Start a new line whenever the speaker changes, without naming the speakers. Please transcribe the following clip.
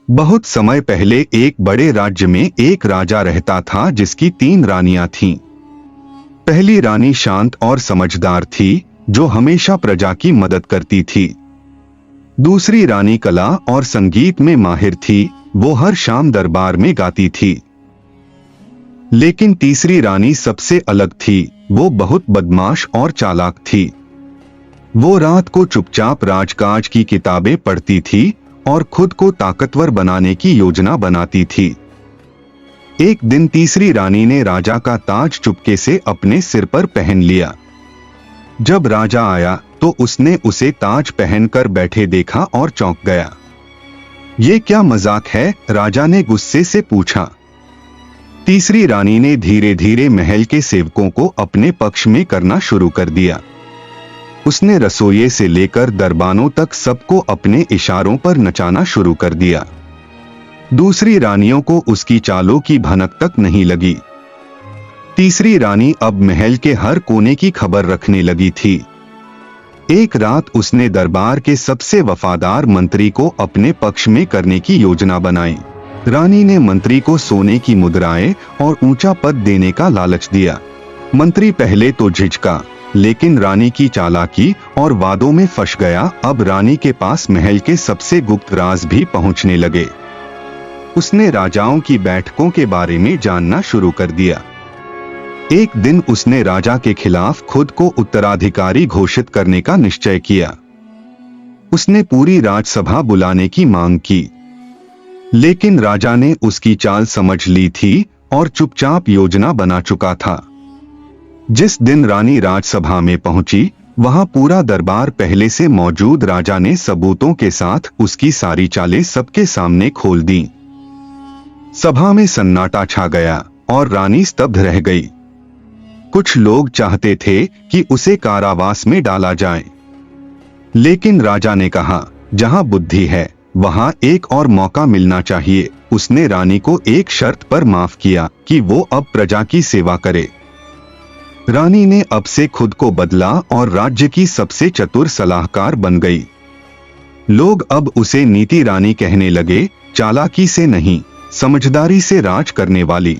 बहुत समय पहले एक बड़े राज्य में एक राजा रहता था जिसकी 3 रानियां थीं। पहली रानी शांत और समझदार थी, जो हमेशा प्रजा की मदद करती थी। दूसरी रानी कला और संगीत में माहिर थी, वो हर शाम दरबार में गाती थी। लेकिन तीसरी रानी सबसे अलग थी, वो बहुत बदमाश और चालाक थी। वो रात को चुपचाप राजकाज की किताबें पढ़ती थी और खुद को ताकतवर बनाने की योजना बनाती थी। एक दिन तीसरी रानी ने राजा का ताज चुपके से अपने सिर पर पहन लिया। जब राजा आया तो उसने उसे ताज पहनकर बैठे देखा और चौंक गया। ये क्या मजाक है? राजा ने गुस्से से पूछा। तीसरी रानी ने धीरे धीरे महल के सेवकों को अपने पक्ष में करना शुरू कर दिया। उसने रसोइये से लेकर दरबानों तक सबको अपने इशारों पर नचाना शुरू कर दिया। दूसरी रानियों को उसकी चालों की भनक तक नहीं लगी। तीसरी रानी अब महल के हर कोने की खबर रखने लगी थी। एक रात उसने दरबार के सबसे वफादार मंत्री को अपने पक्ष में करने की योजना बनाई। रानी ने मंत्री को सोने की मुद्राएं और ऊंचा पद देने का लालच दिया। मंत्री पहले तो झिझका, लेकिन रानी की चालाकी और वादों में फंस गया। अब रानी के पास महल के सबसे गुप्त राज भी पहुंचने लगे। उसने राजाओं की बैठकों के बारे में जानना शुरू कर दिया। एक दिन उसने राजा के खिलाफ खुद को उत्तराधिकारी घोषित करने का निश्चय किया। उसने पूरी राजसभा बुलाने की मांग की, लेकिन राजा ने उसकी चाल समझ ली थी और चुपचाप योजना बना चुका था। जिस दिन रानी राजसभा में पहुंची, वहां पूरा दरबार पहले से मौजूद राजा ने सबूतों के साथ उसकी सारी चालें सबके सामने खोल दी। सभा में सन्नाटा छा गया और रानी स्तब्ध रह गई। कुछ लोग चाहते थे कि उसे कारावास में डाला जाए, लेकिन राजा ने कहा, जहां बुद्धि है वहां एक और मौका मिलना चाहिए। उसने रानी को एक शर्त पर माफ किया कि वो अब प्रजा की सेवा करे। रानी ने अब से खुद को बदला और राज्य की सबसे चतुर सलाहकार बन गई। लोग अब उसे नीति रानी कहने लगे, चालाकी से नहीं, समझदारी से राज करने वाली।